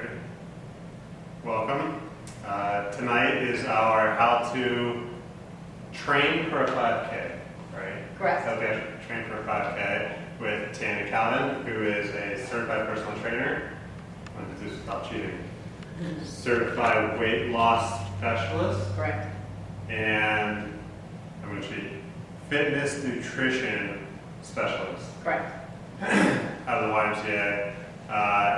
Great. Welcome. Tonight is our how to train for a 5K, right? Correct. How to train for a 5K with Tammy Cowden, who is a certified personal trainer. I'm going to do stop cheating. Certified weight loss specialist. Correct. And I'm going to cheat. Fitness nutrition specialist. Correct. Out of the YMCA.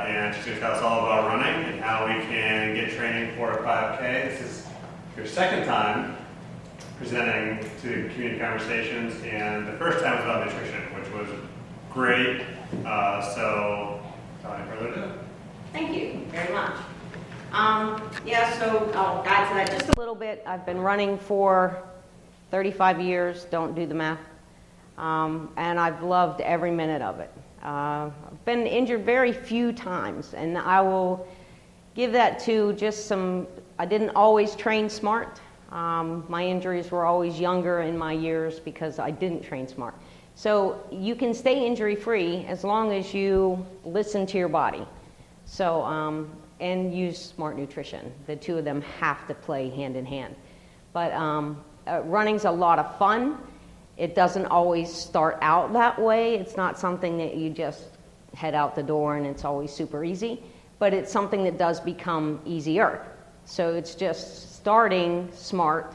And she's going to tell us all about running and how we can get training for a 5K. This is your second time presenting to community conversations, and the first time was about nutrition, which was great. So, without any further ado. Thank you very much. So I'll add to that just a little bit. I've been running for 35 years, don't do the math, and I've loved every minute of it. I've been injured very few times, and I will give that to just I didn't always train smart. My injuries were always younger in my years because I didn't train smart. So you can stay injury-free as long as you listen to your body. So, and use smart nutrition. The two of them have to play hand in hand. But running's a lot of fun. It doesn't always start out that way. It's not something that you just head out the door and it's always super easy, but it's something that does become easier. So it's just starting smart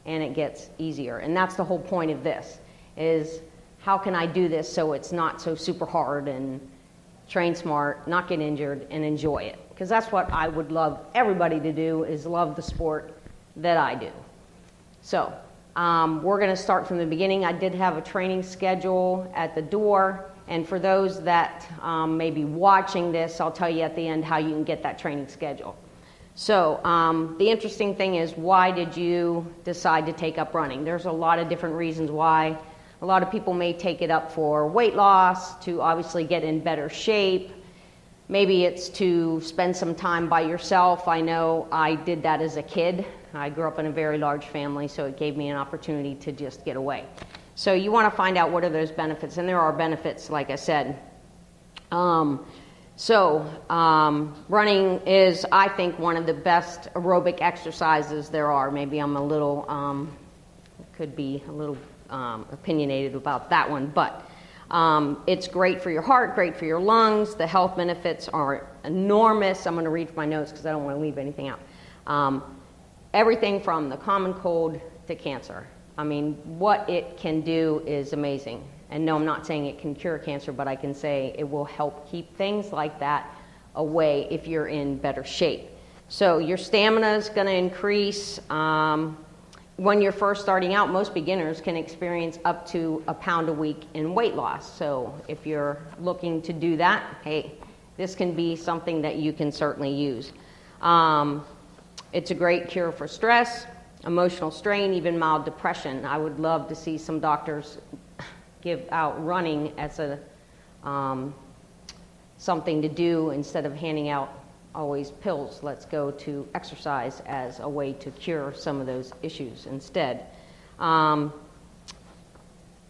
and it gets easier. And that's the whole point of this, is how can I do this so it's not so super hard, and train smart, not get injured, and enjoy it. Because that's what I would love everybody to do, is love the sport that I do. So we're going to start from the beginning. I did have a training schedule at the door, and for those that may be watching this, I'll tell you at the end how you can get that training schedule. So the interesting thing is, why did you decide to take up running? There's a lot of different reasons why. A lot of people may take it up for weight loss, to obviously get in better shape. Maybe it's to spend some time by yourself. I know I did that as a kid. I grew up in a very large family, so it gave me an opportunity to just get away. So you want to find out what are those benefits, and there are benefits, like I said. Running is, I think, one of the best aerobic exercises there are. Maybe I'm a little, could be a little opinionated about that one, but it's great for your heart, great for your lungs. The health benefits are enormous. I'm going to read my notes because I don't want to leave anything out. Everything from the common cold to cancer. I mean, what it can do is amazing. And no, I'm not saying it can cure cancer, but I can say it will help keep things like that away if you're in better shape. So your stamina is going to increase. When you're first starting out, most beginners can experience up to 1 pound a week in weight loss. So if you're looking to do that, hey, this can be something that you can certainly use. It's a great cure for stress, emotional strain, even mild depression. I would love to see some doctors give out running as a something to do instead of handing out always pills. Let's go to exercise as a way to cure some of those issues instead. And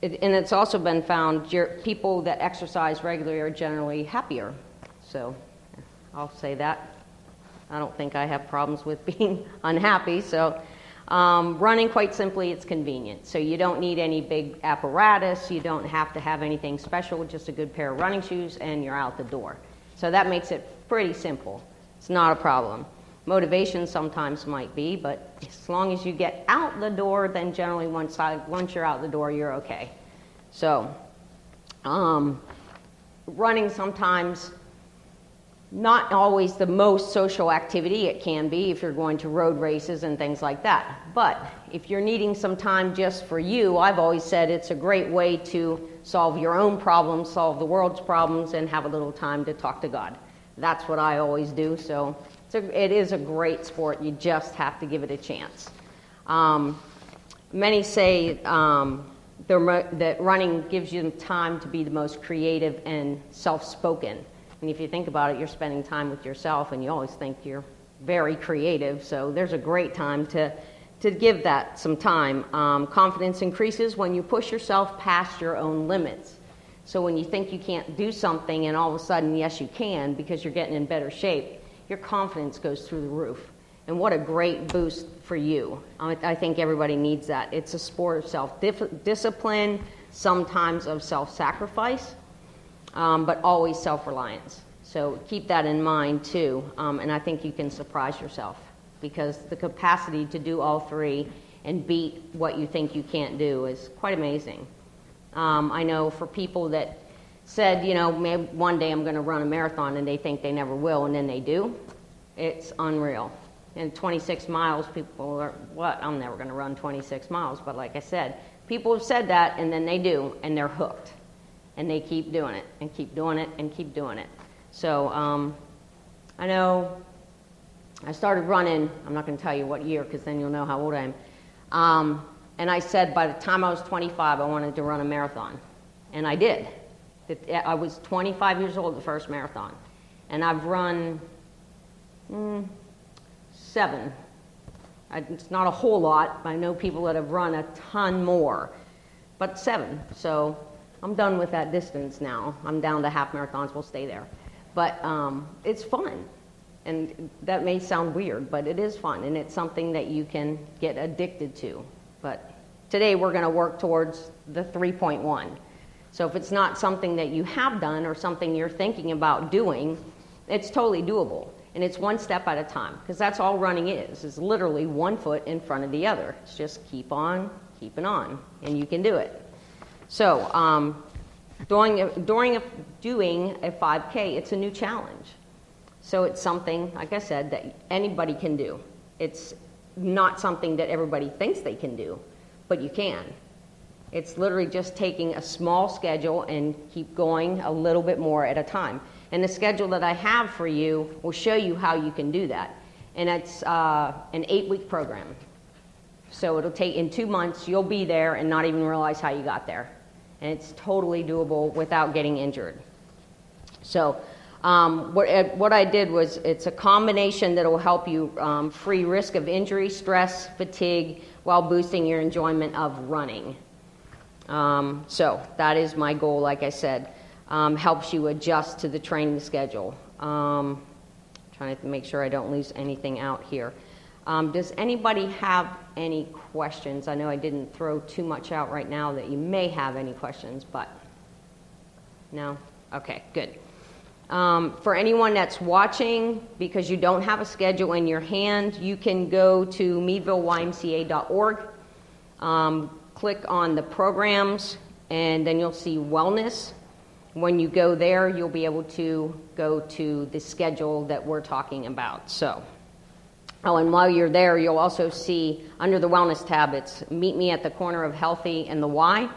it's also been found people that exercise regularly are generally happier. So I'll say that. I don't think I have problems with being unhappy. So running, quite simply, it's convenient. So you don't need any big apparatus. You don't have to have anything special, just a good pair of running shoes, and you're out the door. So that makes it pretty simple. It's not a problem. Motivation sometimes might be, but as long as you get out the door, then generally once you're out the door, you're okay. So running sometimes not always the most social activity. It can be if you're going to road races and things like that. But if you're needing some time just for you, I've always said it's a great way to solve your own problems, solve the world's problems, and have a little time to talk to God. That's what I always do. So it is a great sport. You just have to give it a chance. Many say that running gives you time to be the most creative and self-spoken. And if you think about it, you're spending time with yourself, and you always think you're very creative. So there's a great time to give that some time. Confidence increases when you push yourself past your own limits. So when you think you can't do something, and all of a sudden, yes, you can, because you're getting in better shape, your confidence goes through the roof. And what a great boost for you. I think everybody needs that. It's a sport of self-discipline, sometimes of self-sacrifice, but always self-reliance. So keep that in mind too, and I think you can surprise yourself, because the capacity to do all three and beat what you think you can't do is quite amazing. I know for people that said, you know, maybe one day I'm going to run a marathon, and they think they never will, and then they do, it's unreal. And 26 miles, people are, what? I'm never going to run 26 miles. But like I said, people have said that, and then they do, and they're hooked. And they keep doing it, and keep doing it, and keep doing it. So I know I started running, I'm not going to tell you what year, because then you'll know how old I am. And I said by the time I was 25, I wanted to run a marathon. And I did. I was 25 years old the first marathon. And I've run 7. It's not a whole lot. I know people that have run a ton more, but 7. So I'm done with that distance now. I'm down to half marathons. We'll stay there. But it's fun. And that may sound weird, but it is fun. And it's something that you can get addicted to. But today we're going to work towards the 3.1. So if it's not something that you have done or something you're thinking about doing, it's totally doable. And it's one step at a time, because that's all running is literally one foot in front of the other. It's just keep on, keeping on, and you can do it. So doing a 5K, it's a new challenge. So it's something, like I said, that anybody can do. It's not something that everybody thinks they can do, but you can. It's literally just taking a small schedule and keep going a little bit more at a time. And the schedule that I have for you will show you how you can do that. And it's an 8-week program. So it'll take, in 2 months, you'll be there and not even realize how you got there. And it's totally doable without getting injured. So what I did was, it's a combination that will help you free risk of injury, stress, fatigue, while boosting your enjoyment of running. So that is my goal, like I said. Helps you adjust to the training schedule. Trying to make sure I don't lose anything out here. Does anybody have any questions? I know I didn't throw too much out right now that you may have any questions, but no? Okay, good. For anyone that's watching, because you don't have a schedule in your hand, you can go to meadvilleymca.org, click on the programs, and then you'll see wellness. When you go there, you'll be able to go to the schedule that we're talking about. So, and while you're there, you'll also see under the wellness tab, it's Meet Me at the Corner of Healthy and the Why.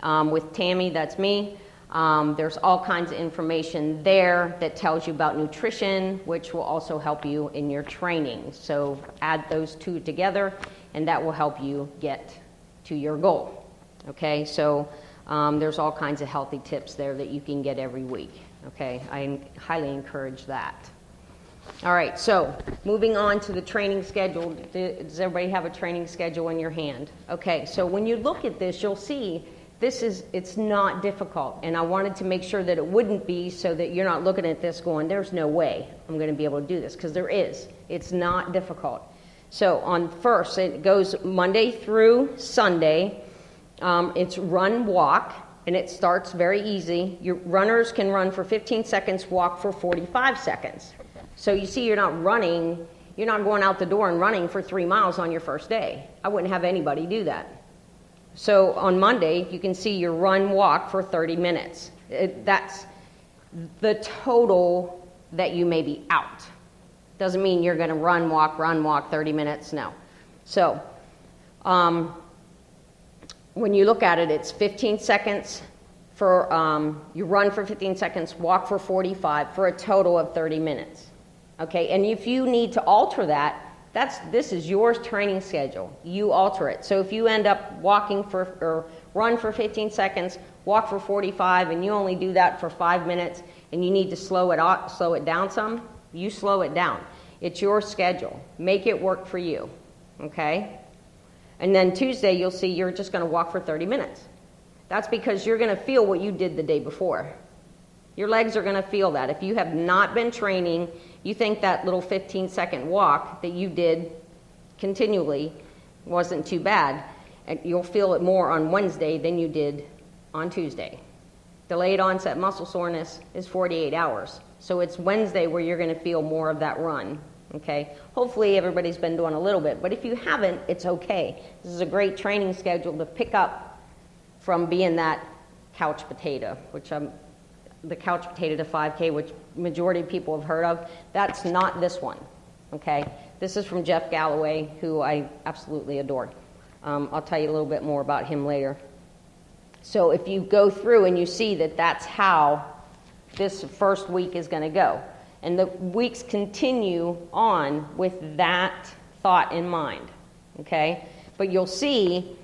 With Tammy, that's me. There's all kinds of information there that tells you about nutrition, which will also help you in your training. So add those two together, and that will help you get to your goal. Okay, so there's all kinds of healthy tips there that you can get every week. Okay, I highly encourage that. All right, so moving on to the training schedule. Does everybody have a training schedule in your hand? Okay, so when you look at this, you'll see it's not difficult. And I wanted to make sure that it wouldn't be, so that you're not looking at this going, there's no way I'm going to be able to do this, because there is. It's not difficult. So on first, it goes Monday through Sunday. It's run, walk, and it starts very easy. Your runners can run for 15 seconds, walk for 45 seconds. So you see, you're not going out the door and running for 3 miles on your first day. I wouldn't have anybody do that. So on Monday, you can see your run, walk for 30 minutes. That's the total that you may be out. Doesn't mean you're going to run, walk 30 minutes, no. So when you look at it, it's 15 seconds for, you run for 15 seconds, walk for 45, for a total of 30 minutes. Okay, and if you need to alter that, this is your training schedule. You alter it. So if you end up run for 15 seconds, walk for 45, and you only do that for 5 minutes, and you need to slow it down some, you slow it down. It's your schedule. Make it work for you. Okay? And then Tuesday, you'll see you're just going to walk for 30 minutes. That's because you're going to feel what you did the day before. Your legs are going to feel that. If you have not been training, you think that little 15-second walk that you did continually wasn't too bad, and you'll feel it more on Wednesday than you did on Tuesday. Delayed onset muscle soreness is 48 hours. So it's Wednesday where you're going to feel more of that run, okay? Hopefully everybody's been doing a little bit, but if you haven't, it's okay. This is a great training schedule to pick up from being that couch potato, which the couch potato to 5K, which majority of people have heard of. That's not this one, okay? This is from Jeff Galloway, who I absolutely adored. I'll tell you a little bit more about him later. So if you go through and you see that that's how this first week is going to go, and the weeks continue on with that thought in mind, okay? But you'll see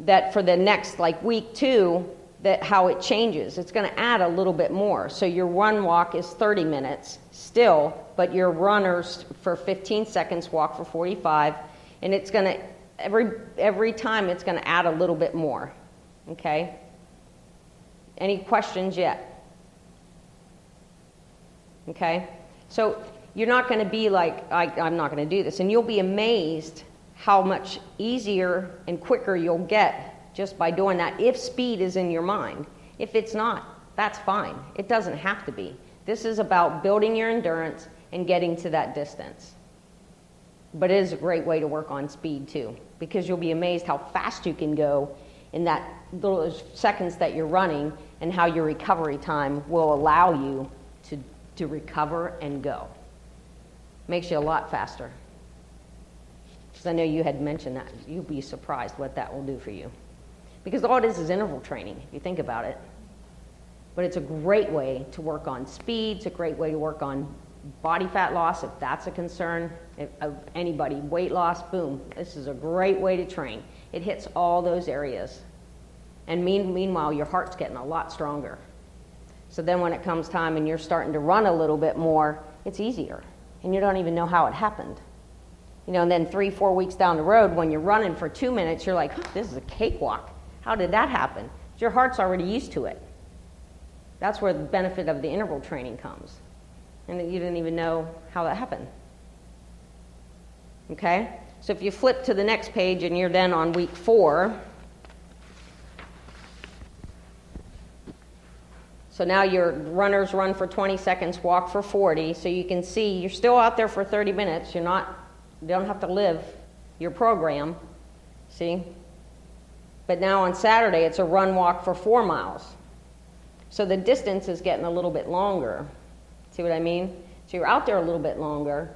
that for the next, like, week 2, that how it changes. It's going to add a little bit more. So your run walk is 30 minutes still, but your runners for 15 seconds, walk for 45, and it's going to, every time it's going to add a little bit more, okay? Any questions yet? Okay? So you're not going to be like, I'm not going to do this, and you'll be amazed how much easier and quicker you'll get just by doing that, if speed is in your mind. If it's not, that's fine. It doesn't have to be. This is about building your endurance and getting to that distance. But it is a great way to work on speed too, because you'll be amazed how fast you can go in that little seconds that you're running, and how your recovery time will allow you to recover and go. Makes you a lot faster. Because I know you had mentioned that. You'll be surprised what that will do for you. Because all it is interval training, if you think about it. But it's a great way to work on speed. It's a great way to work on body fat loss, if that's a concern. Of anybody, weight loss, boom. This is a great way to train. It hits all those areas. And meanwhile, your heart's getting a lot stronger. So then when it comes time and you're starting to run a little bit more, it's easier. And you don't even know how it happened. You know, and then 3-4 weeks down the road, when you're running for 2 minutes, you're like, this is a cakewalk. How did that happen? Your heart's already used to it. That's where the benefit of the interval training comes. And that you didn't even know how that happened. Okay? So if you flip to the next page and you're then on week 4, so now your runners run for 20 seconds, walk for 40, so you can see you're still out there for 30 minutes. You don't have to live your program, see? But now on Saturday, it's a run walk for 4 miles. So the distance is getting a little bit longer. See what I mean? So you're out there a little bit longer,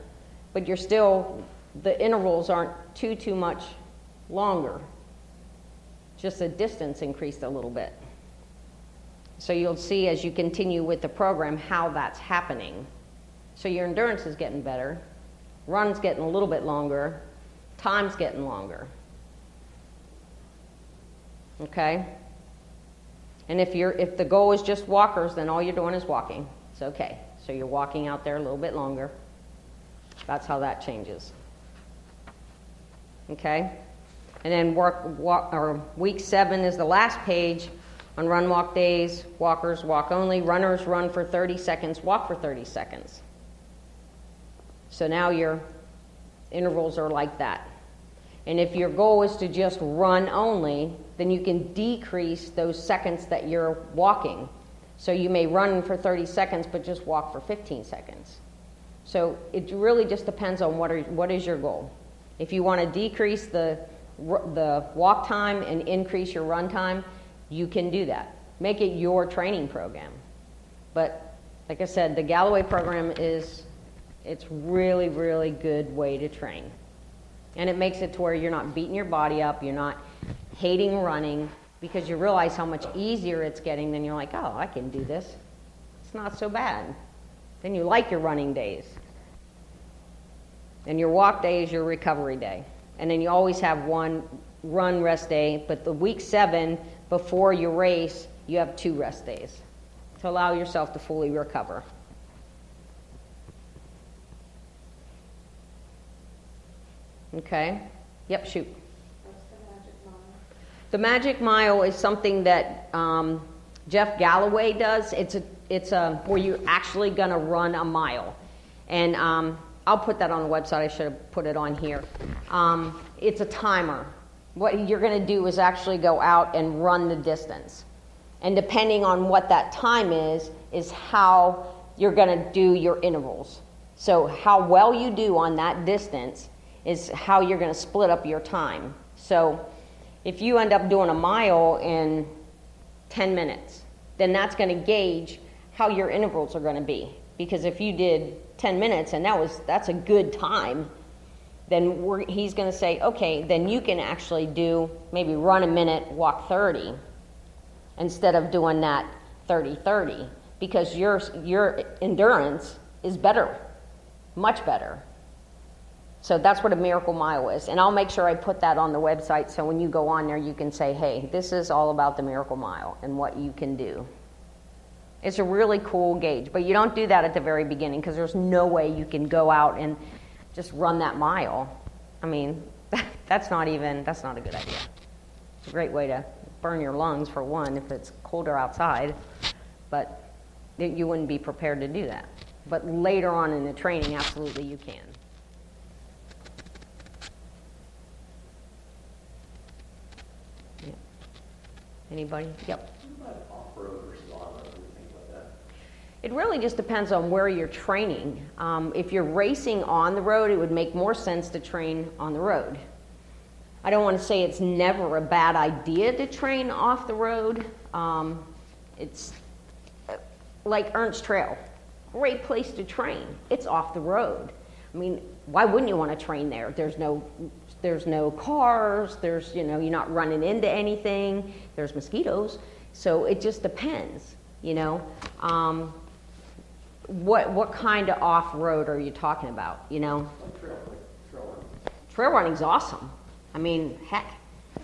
but you're still, the intervals aren't too much longer. Just the distance increased a little bit. So you'll see as you continue with the program how that's happening. So your endurance is getting better, run's getting a little bit longer, time's getting longer. Okay? And if the goal is just walkers, then all you're doing is walking. It's okay. So you're walking out there a little bit longer. That's how that changes. Okay? And then week 7 is the last page. On run walk days, walkers walk only. Runners run for 30 seconds, walk for 30 seconds. So now your intervals are like that. And if your goal is to just run only, then you can decrease those seconds that you're walking. So you may run for 30 seconds, but just walk for 15 seconds. So it really just depends on what is your goal. If you want to decrease the walk time and increase your run time, you can do that. Make it your training program. But like I said, the Galloway program it's really, really good way to train. And it makes it to where you're not beating your body up, you're not hating running, because you realize how much easier it's getting. Then you're like, oh, I can do this. It's not so bad. Then you like your running days. And your walk day is your recovery day. And then you always have one run rest day, but the week 7 before your race, you have 2 rest days to allow yourself to fully recover. Okay? Yep, shoot. What's the magic mile? The magic mile is something that Jeff Galloway does. It's it's where you're actually going to run a mile. And I'll put that on the website. I should have put it on here. It's a timer. What you're going to do is actually go out and run the distance. And depending on what that time is how you're going to do your intervals. So how well you do on that distance is how you're going to split up your time. So if you end up doing a mile in 10 minutes, then that's going to gauge how your intervals are going to be. Because if you did 10 minutes and that's a good time, then he's going to say, okay, then you can actually do maybe run a minute, walk 30, instead of doing that 30-30, because your endurance is better, much better. So that's what a miracle mile is. And I'll make sure I put that on the website so when you go on there you can say, hey, this is all about the miracle mile and what you can do. It's a really cool gauge, but you don't do that at the very beginning because there's no way you can go out and just run that mile. I mean, that's not a good idea. It's a great way to burn your lungs for one if it's colder outside, but you wouldn't be prepared to do that. But later on in the training, absolutely you can. Yeah. Anybody? Yep. What about off-road versus on-road and things like that? It really just depends on where you're training. If you're racing on the road, it would make more sense to train on the road. I don't want to say it's never a bad idea to train off the road. It's like Ernst Trail, great place to train. It's off the road. I mean, why wouldn't you want to train there? There's no cars. You're not running into anything. There's mosquitoes. So it just depends, What kind of off-road are you talking about, Like trail running. Trail running's awesome. I mean, heck,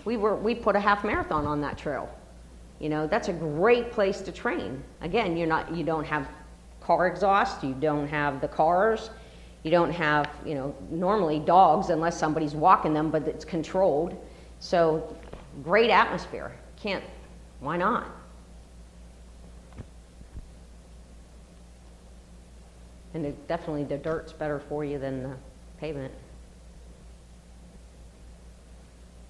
we put a half marathon on that trail. That's a great place to train. Again, you don't have car exhaust, you don't have the cars, you don't have, normally dogs unless somebody's walking them, but it's controlled. So, great atmosphere. Why not? And definitely the dirt's better for you than the pavement.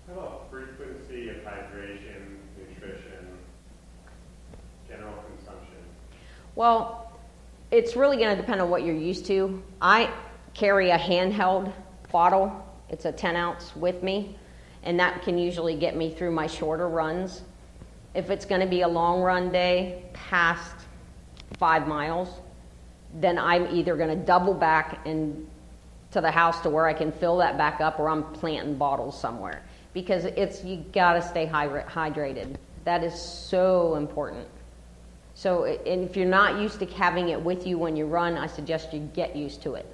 How about frequency of hydration, nutrition, general consumption? Well, it's really going to depend on what you're used to. I carry a handheld bottle. It's a 10 ounce with me, and that can usually get me through my shorter runs. If it's going to be a long run day past 5 miles, then I'm either going to double back and to the house to where I can fill that back up, or I'm planting bottles somewhere, because you got to stay hydrated. That is so important. So, and if you're not used to having it with you when you run, I suggest you get used to it,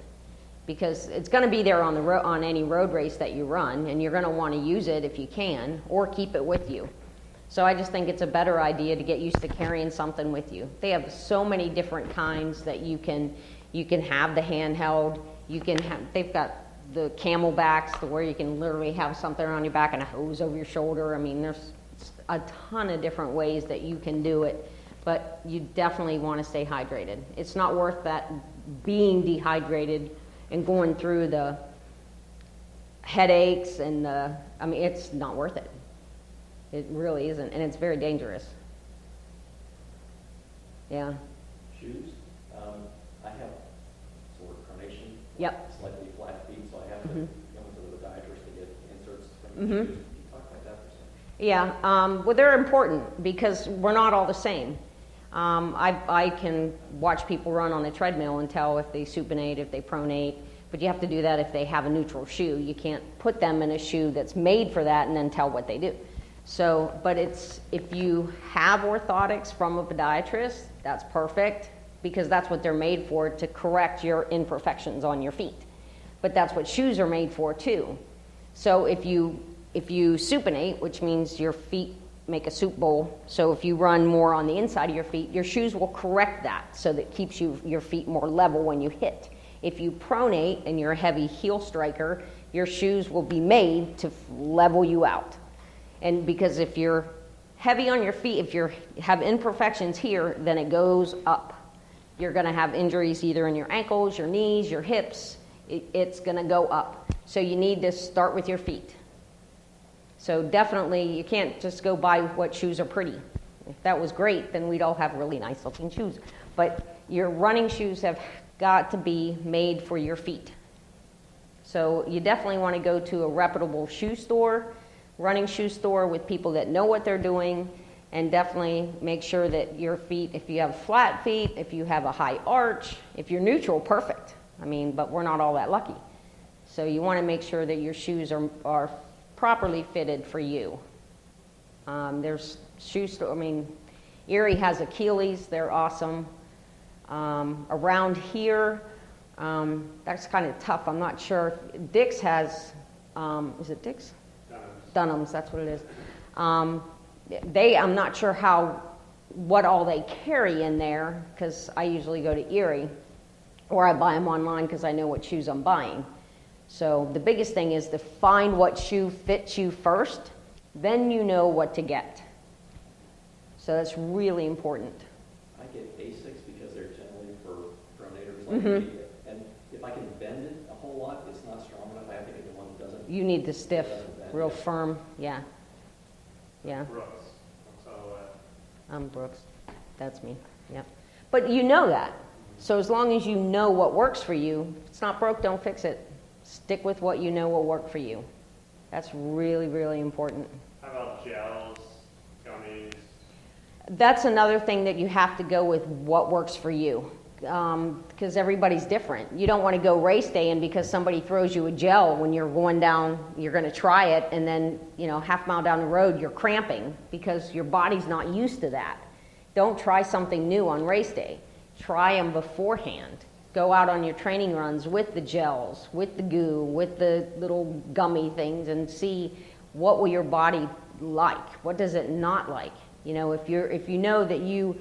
because it's going to be there on any road race that you run, and you're going to want to use it if you can, or keep it with you. So I just think it's a better idea to get used to carrying something with you. They have so many different kinds that you can have the handheld. They've got the camelbacks where you can literally have something on your back and a hose over your shoulder. I mean, there's a ton of different ways that you can do it, but you definitely want to stay hydrated. It's not worth that being dehydrated and going through the headaches and it's not worth it. It really isn't, and it's very dangerous. Yeah. Shoes. I have sort of carnation. Yep. Slightly flat feet, so I have to go into the podiatrist to get inserts from Mhm. shoes. Can you talk about that for a second? Yeah, well, they're important because we're not all the same. I can watch people run on a treadmill and tell if they supinate, if they pronate, but you have to do that if they have a neutral shoe. You can't put them in a shoe that's made for that and then tell what they do. So, but if you have orthotics from a podiatrist, that's perfect, because that's what they're made for, to correct your imperfections on your feet. But that's what shoes are made for too. So if you supinate, which means your feet make a soup bowl, so if you run more on the inside of your feet, your shoes will correct that, so that keeps your feet more level when you hit. If you pronate and you're a heavy heel striker, your shoes will be made to level you out. And because if you're heavy on your feet, if you have imperfections here, then it goes up. you're going to have injuries either in your ankles, your knees, your hips. It's going to go up. So you need to start with your feet. So definitely, you can't just go buy what shoes are pretty. If that was great, then we'd all have really nice looking shoes. But your running shoes have got to be made for your feet. So you definitely want to go to a reputable shoe store, running shoe store with people that know what they're doing, and definitely make sure that your feet, if you have flat feet, if you have a high arch, if you're neutral, perfect. I mean, but we're not all that lucky. So you want to make sure that your shoes are properly fitted for you. There's shoe store, I mean, Erie has Achilles, they're awesome. Around here, that's kind of tough, I'm not sure. Dick's has, is it Dick's? Dunham's, that's what it is. I'm not sure what all they carry in there, because I usually go to Erie, or I buy them online because I know what shoes I'm buying. So the biggest thing is to find what shoe fits you first, then you know what to get. So that's really important. I get Asics because they're generally for pronators like me. And if I can bend it a whole lot, it's not strong enough. I have to get the one that doesn't. You need the stiff, doesn't bend. real firm, yeah. Yeah. Brooks. I'm Brooks. That's me. Yep. But you know that. So as long as you know what works for you, if it's not broke, don't fix it. Stick with what you know will work for you. That's really, really important. How about gels, gummies? That's another thing that you have to go with what works for you. Because everybody's different. You don't want to go race day and because somebody throws you a gel when you're going down, you're going to try it, and then, half mile down the road, you're cramping because your body's not used to that. Don't try something new on race day. Try them beforehand. Go out on your training runs with the gels, with the goo, with the little gummy things, and see what will your body like. What does it not like? If you know that you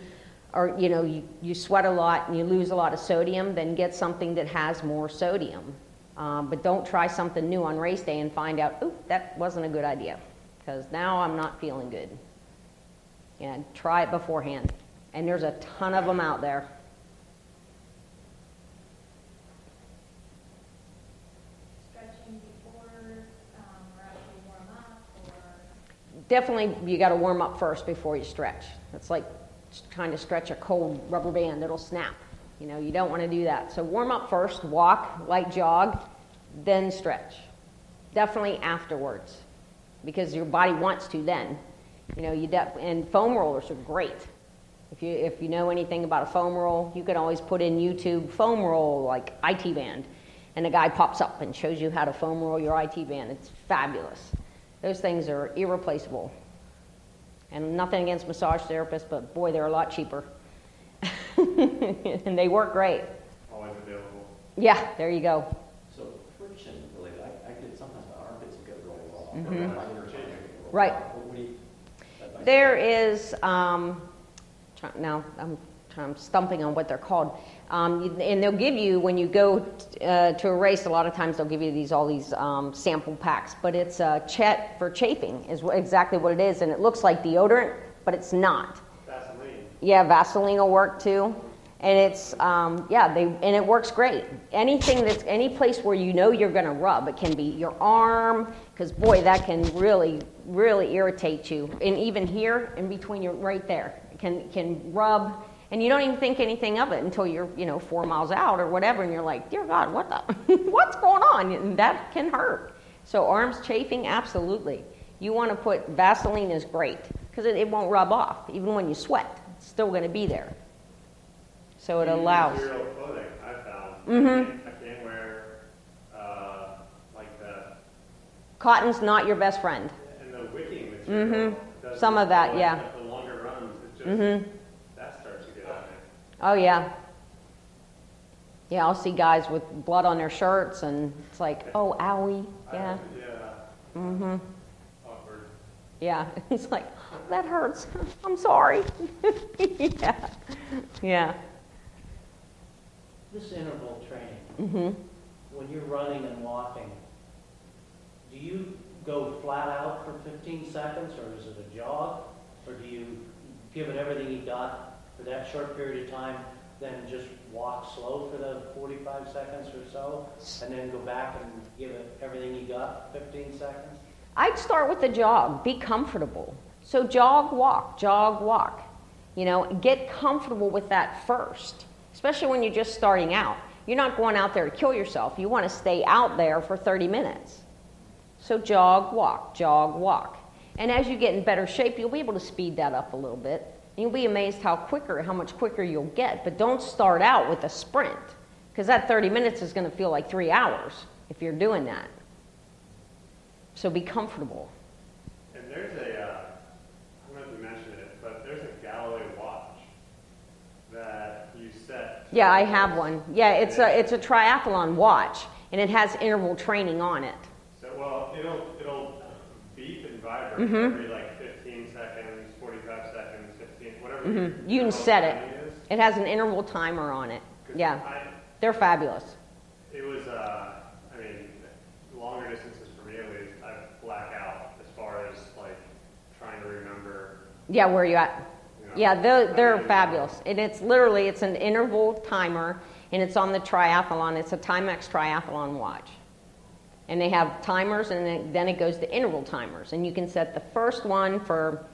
sweat a lot and you lose a lot of sodium, then get something that has more sodium. But don't try something new on race day and find out, ooh, that wasn't a good idea, because now I'm not feeling good. Try it beforehand. And there's a ton of them out there. Stretching before, or after you warm up, or? Definitely, you got to warm up first before you stretch. It's like trying to stretch a cold rubber band, it'll snap. You don't want to do that. So warm up first, walk, light jog, then stretch. Definitely afterwards, because your body wants to then. And foam rollers are great. If you know anything about a foam roll, you can always put in YouTube foam roll, like IT band, and a guy pops up and shows you how to foam roll your IT band. It's fabulous. Those things are irreplaceable. And nothing against massage therapists, but boy, they're a lot cheaper. And they work great. Always available. Yeah, there you go. So friction related, I get sometimes my armpits get really raw. Mhm. My inner armpits get real Right. raw. What do you advise? There is, now I'm stumping on what they're called. And they'll give you, when you go to a race, a lot of times they'll give you all these sample packs. But it's Chet for chafing is exactly what it is. And it looks like deodorant, but it's not. Vaseline. Yeah, Vaseline will work too. And it's, and it works great. Any place where you're going to rub. It can be your arm, because boy, that can really, really irritate you. And even here, in between right there, it can rub, and you don't even think anything of it until you're, 4 miles out or whatever, and you're like, dear God, what's going on? And that can hurt. So arms chafing, absolutely. You want to put, Vaseline is great, because it won't rub off. Even when you sweat, it's still going to be there. So it allows. Material clothing, I found. Mm-hmm. I can't wear like that. Cotton's not your best friend. And the wicking material. Mm-hmm. Some of that, yeah. The longer runs, it just Mm-hmm. that starts to get on there. Oh, yeah. Yeah, I'll see guys with blood on their shirts, and it's like, oh, owie. Yeah. Yeah. Mm-hmm. Awkward. Yeah. It's like, that hurts. I'm sorry. Yeah. Yeah. This interval training, Mm-hmm. when you're running and walking, do you go flat out for 15 seconds, or is it a jog? Or do you give it everything you got for that short period of time, then just walk slow for the 45 seconds or so, and then go back and give it everything you got, 15 seconds? I'd start with the jog. Be comfortable. So jog, walk, jog, walk. You know, get comfortable with that first, especially when you're just starting out. You're not going out there to kill yourself. You want to stay out there for 30 minutes. So jog, walk, jog, walk. And as you get in better shape, you'll be able to speed that up a little bit. And you'll be amazed how much quicker you'll get. But don't start out with a sprint, because that 30 minutes is going to feel like 3 hours if you're doing that. So be comfortable. And there's I don't know if you mentioned it, but there's a Galloway watch that you set. Yeah, I have one. Yeah, it's a triathlon watch, and it has interval training on it. So, well, it'll beep and vibrate every like 15 seconds, 45 seconds, 15, whatever. You can set it. Timing is. It has an interval timer on it. 'Cause Yeah, they're fabulous. It was, I mean, longer distances for me at least, I black out as far as like trying to remember. Yeah, where you at? You know, Yeah, they're I mean, fabulous. And it's literally, it's an interval timer, and it's on the triathlon. It's a Timex triathlon watch. And they have timers, and then it goes to interval timers. And you can set the first one for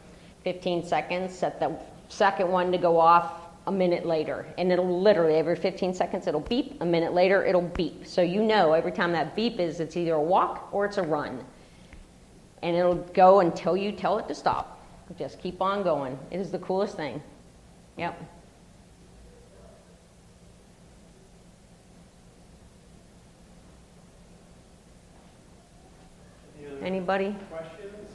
15 seconds, set the second one to go off a minute later. And it'll literally, every 15 seconds, it'll beep. A minute later, it'll beep. So you know every time that beep is, it's either a walk or it's a run. And it'll go until you tell it to stop. Just keep on going. It is the coolest thing. Yep. Anybody? Questions?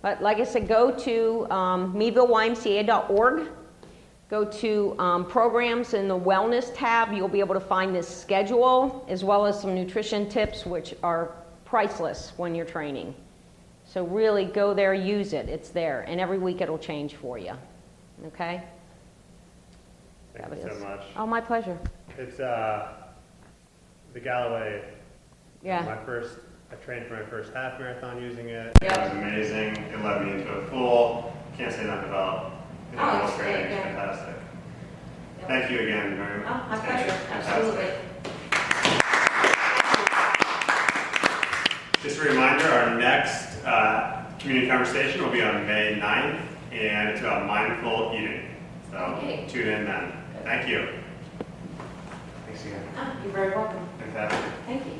But like I said, go to meadvilleymca.org. Go to programs in the wellness tab. You'll be able to find this schedule as well as some nutrition tips, which are priceless when you're training. So really go there, use it. It's there. And every week it'll change for you. Okay? Thank you so much. Oh, my pleasure. It's the Galloway. Yeah. I trained for my first half marathon using it. Yeah. It was amazing. It led me into a full. Can't say enough about the interval it's training. great, It's yeah. fantastic. Yep. Thank you again very much. Oh, my pleasure. Fantastic. Absolutely. Just a reminder, our next community conversation will be on May 9th, and it's about mindful eating. So Okay. tune in then. Thank you. Thanks again. You're very welcome. Fantastic. Thank you.